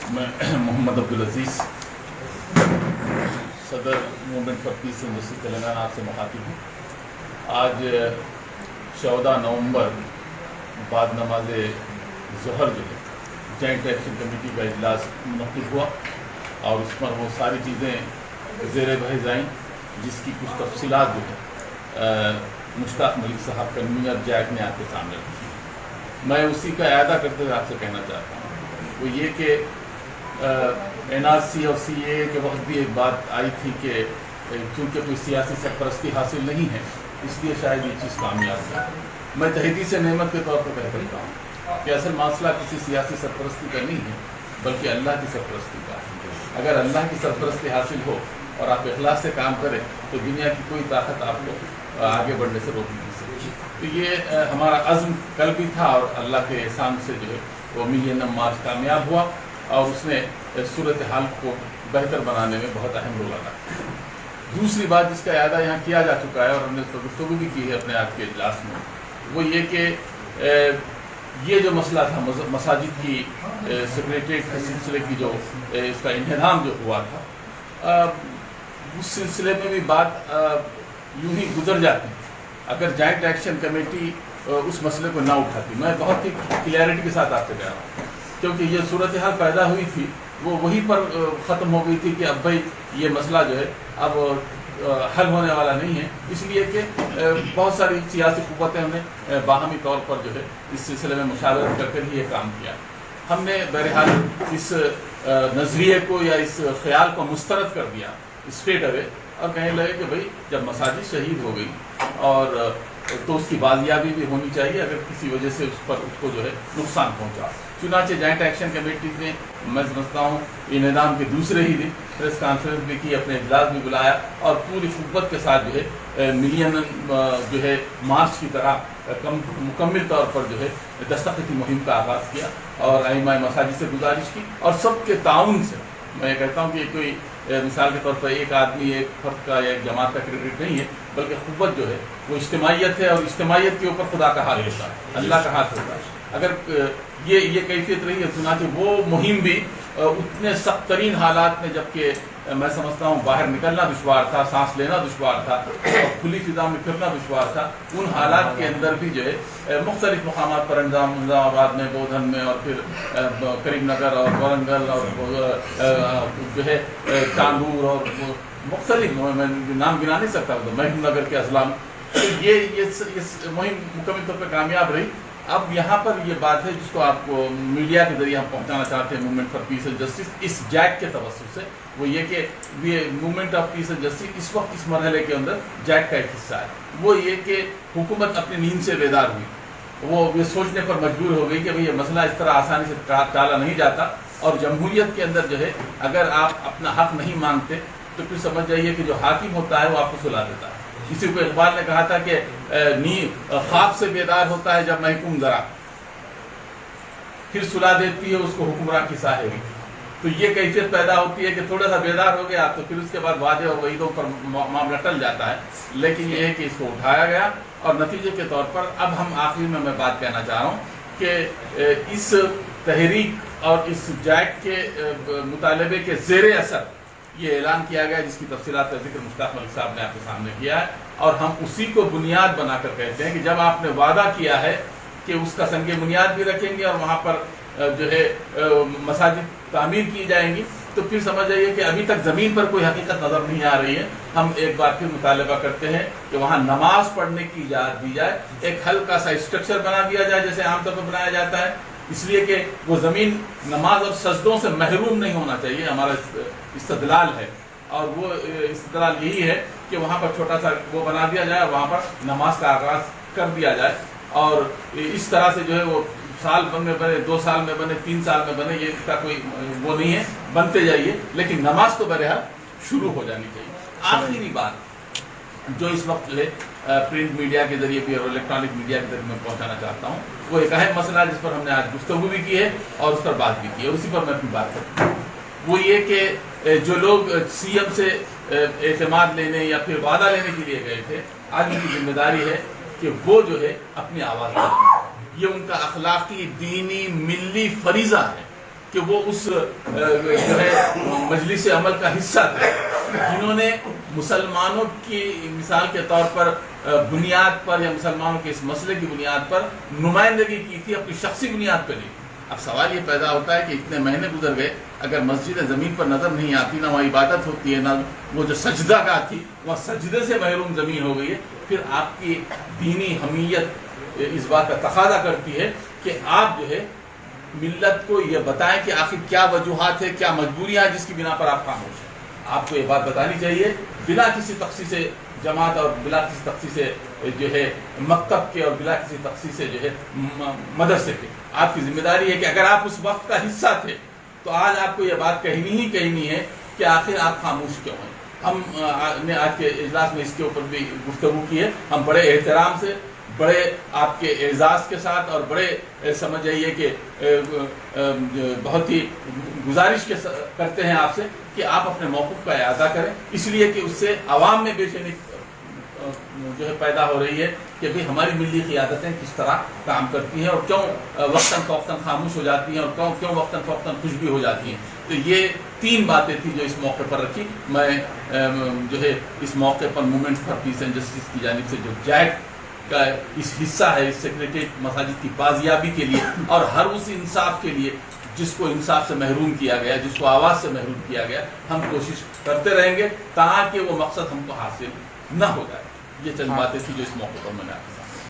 میں محمد عبدالعزیز صدر movement for peace and justice Telangana آپ سے مخاطب ہوں۔ آج 14 نومبر بعد نماز ظہر جو ہے جوائنٹ ایکشن کمیٹی کا اجلاس منعقد ہوا اور اس پر وہ ساری چیزیں زیر بحث آئیں جس کی کچھ تفصیلات جو ہے مشتاق ملک صاحب کنوینر جیک نے آپ کے سامنے رکھی۔ میں اسی کا اعادہ کرتے ہوئے آپ سے کہنا چاہتا ہوں وہ یہ کہ این آر سی اور سی اے کے وقت بھی ایک بات آئی تھی کہ چونکہ کوئی سیاسی سرپرستی حاصل نہیں ہے اس لیے شاید یہ چیز کامیاب ہے۔ میں تحدید سے نعمت کے طور پر کہہ سکتا ہوں کہ اصل مسئلہ کسی سیاسی سرپرستی کا نہیں ہے بلکہ اللہ کی سرپرستی کا ہے۔ اگر اللہ کی سرپرستی حاصل ہو اور آپ اخلاص سے کام کریں تو دنیا کی کوئی طاقت آپ کو آگے بڑھنے سے روک نہیں سکتی۔ تو یہ ہمارا عزم کل بھی تھا اور اللہ کے احسان سے جو ہے وہ ملینیم مارچ کامیاب ہوا اور اس نے صورتحال کو بہتر بنانے میں بہت اہم رول ادا کیا۔ دوسری بات جس کا اعادہ یہاں کیا جا چکا ہے اور ہم نے اس پر گفتگو بھی کی ہے اپنے آج کے اجلاس میں، وہ یہ کہ یہ جو مسئلہ تھا مساجد کی سیکریٹریٹ کے سلسلے کی جو اس کا انہدام جو ہوا تھا، اس سلسلے میں بھی بات یوں ہی گزر جاتی اگر جوائنٹ ایکشن کمیٹی اس مسئلے کو نہ اٹھاتی۔ میں بہت ہی کلیئرٹی کے ساتھ آپ سے کہہ رہا ہوں کیونکہ یہ صورتحال پیدا ہوئی تھی وہ وہیں پر ختم ہو گئی تھی کہ اب بھائی یہ مسئلہ جو ہے اب حل ہونے والا نہیں ہے، اس لیے کہ بہت ساری سیاسی قوتیں ہم نے باہمی طور پر جو ہے اس سلسلے میں مشاورت کر کے ہی یہ کام کیا۔ ہم نے بہرحال اس نظریے کو یا اس خیال کو مسترد کر دیا اسٹریٹ اوے اور کہنے لگے کہ بھائی جب مساجد شہید ہو گئی اور تو اس کی بازیابی بھی ہونی چاہیے اگر کسی وجہ سے اس کو جو ہے نقصان پہنچا۔ چنانچہ جوائنٹ ایکشن کمیٹی نے میں سمجھتا ہوں انعدام کے دوسرے ہی دن پریس کانفرنس بھی کی، اپنے اجلاس بھی بلایا اور پوری قوت کے ساتھ جو ہے ملین جو ہے مارچ کی طرح مکمل طور پر جو ہے دستخطی مہم کا آغاز کیا اور ائمہ مساجد سے گزارش کی اور سب کے تعاون سے۔ میں یہ کہتا ہوں کہ کوئی مثال کے طور پر ایک آدمی ایک فرد کا یا ایک جماعت کا کریڈٹ نہیں ہے بلکہ قوت جو ہے وہ اجتماعیت ہے اور اجتماعیت کے اوپر خدا کا ہاتھ ہوتا ہے، اللہ کا ہاتھ ہوتا ہے۔ اگر یہ کیفیت رہی ہے چنانچہ وہ مہم بھی اتنے سخت ترین حالات میں جبکہ میں سمجھتا ہوں باہر نکلنا دشوار تھا، سانس لینا دشوار تھا اور کھلی فضا میں پھرنا دشوار تھا، ان حالات کے اندر بھی جو ہے مختلف مقامات پر نظام آباد میں، بودھن میں اور پھر کریم نگر اور ورنگل اور جو ہے چاندور اور مختلف میں نام گنا نہیں سکتا محبوب نگر کے اضلاع میں یہ مہم مکمل طور پر کامیاب رہی۔ اب یہاں پر یہ بات ہے جس کو آپ کو میڈیا کے ذریعے ہم پہنچانا چاہتے ہیں movement for peace and justice اس جیک کے توسط سے، وہ یہ کہ movement of peace and justice اس وقت اس مرحلے کے اندر جیک کا ایک حصہ ہے۔ وہ یہ کہ حکومت اپنی نیند سے بیدار ہوئی، وہ یہ سوچنے پر مجبور ہو گئی کہ یہ مسئلہ اس طرح آسانی سے ٹالا نہیں جاتا اور جمہوریت کے اندر جو ہے اگر آپ اپنا حق نہیں مانگتے تو پھر سمجھ جائیے کہ جو حاکم ہوتا ہے وہ آپ کو سلا دیتا ہے۔ کسی کو اقبال نے کہا تھا کہ خواب سے بیدار ہوتا ہے جب محکوم ذرا، پھر سلا دیتی ہے اس کو حکمراں کی صاحبی۔ تو یہ کیفیت پیدا ہوتی ہے کہ تھوڑا سا بیدار ہو گیا تو پھر اس کے بعد وعدے اور وعیدوں پر معاملہ ٹل جاتا ہے، لیکن یہ ہے کہ اس کو اٹھایا گیا اور نتیجے کے طور پر اب ہم آخری میں بات کہنا چاہ رہا ہوں کہ اس تحریک اور اس جیک کے مطالبے کے زیر اثر یہ اعلان کیا گیا جس کی تفصیلات کا ذکر مشتاق ملک صاحب نے آپ کے سامنے کیا ہے اور ہم اسی کو بنیاد بنا کر کہتے ہیں کہ جب آپ نے وعدہ کیا ہے کہ اس کا سنگ بنیاد بھی رکھیں گے اور وہاں پر جو ہے مساجد تعمیر کی جائیں گی تو پھر سمجھ جائیے کہ ابھی تک زمین پر کوئی حقیقت نظر نہیں آ رہی ہے۔ ہم ایک بار پھر مطالبہ کرتے ہیں کہ وہاں نماز پڑھنے کی اجازت دی جائے، ایک ہلکا سا اسٹرکچر بنا دیا جائے جیسے عام طور پر بنایا جاتا ہے، اس لیے کہ وہ زمین نماز اور سجدوں سے محروم نہیں ہونا چاہیے، ہمارا استدلال ہے اور وہ استدلال یہی ہے کہ وہاں پر چھوٹا سا وہ بنا دیا جائے اور وہاں پر نماز کا آغاز کر دیا جائے اور اس طرح سے جو ہے وہ سال میں بنے، 2 سال میں بنے، 3 سال میں بنے، یہ اس کا کوئی وہ نہیں ہے، بنتے جائیے لیکن نماز تو بہرحال شروع ہو جانی چاہیے۔ آخری بات جو اس وقت جو ہے پرنٹ میڈیا کے ذریعے بھی اور الیکٹرانک میڈیا کے ذریعے میں پہنچانا چاہتا ہوں وہ ایک اہم مسئلہ جس پر ہم نے آج گفتگو بھی کی ہے اور اس پر بات بھی کی ہے اور اسی پر میں اپنی بات کرتا ہوں، وہ یہ کہ جو لوگ سی ایم سے اعتماد لینے یا پھر وعدہ لینے کے لیے گئے تھے آج ان کی ذمہ داری ہے کہ وہ جو ہے اپنی آواز رکھیں۔ یہ ان کا اخلاقی، دینی، ملی فریضہ ہے کہ کہ وہ اس جو ہے مجلس عمل کا حصہ تھے جنہوں نے مسلمانوں کی مثال کے طور پر بنیاد پر یا مسلمانوں کے اس مسئلے کی بنیاد پر نمائندگی کی تھی، اپنی شخصی بنیاد پہ نہیں۔ اب سوال یہ پیدا ہوتا ہے کہ اتنے مہینے گزر گئے، اگر مسجد زمین پر نظر نہیں آتی، نہ وہاں عبادت ہوتی ہے، نہ وہ جو سجدہ گاہ تھی وہاں سجدے سے محروم زمین ہو گئی ہے، پھر آپ کی دینی حمیت اس بات کا تقاضا کرتی ہے کہ آپ جو ہے ملت کو یہ بتائیں کہ آخر کیا وجوہات ہے، کیا مجبوریاں ہیں جس کی بنا پر آپ خاموش ہیں۔ آپ کو یہ بات بتانی چاہیے بلا کسی تخصیص جماعت اور بلا کسی تخصیص جو ہے مکتب کے اور بلا کسی تخصیص جو ہے مدرسے کے۔ آپ کی ذمہ داری ہے کہ اگر آپ اس وقت کا حصہ تھے تو آج آپ کو یہ بات کہنی ہے کہ آخر آپ خاموش کیوں ہیں۔ ہم نے آج کے اجلاس میں اس کے اوپر بھی گفتگو کی ہے، ہم بڑے احترام سے، بڑے آپ کے اعزاز کے ساتھ اور بڑے سمجھ جائیے کہ بہت ہی گزارش کرتے ہیں آپ سے کہ آپ اپنے موقف کا اعادہ کریں، اس لیے کہ اس سے عوام میں بے چینی جو ہے پیدا ہو رہی ہے کہ بھئی ہماری ملی قیادتیں کس طرح کام کرتی ہیں اور کیوں وقتاً فوقتاً خاموش ہو جاتی ہیں اور کیوں وقتاً فوقتاً خوش بھی ہو جاتی ہیں۔ تو یہ 3 باتیں تھیں جو اس موقع پر رکھی۔ میں جو ہے اس موقع پر movement for peace and justice کی جانب سے جو جیک کا اس حصہ ہے، اس سیکریٹریٹ مساجد کی بازیابی کے لیے اور ہر اس انصاف کے لیے جس کو انصاف سے محروم کیا گیا، جس کو آواز سے محروم کیا گیا، ہم کوشش کرتے رہیں گے تاکہ وہ مقصد ہم کو حاصل نہ ہو جائے۔ یہ چند باتیں تھی جو اس موقع پر میں نے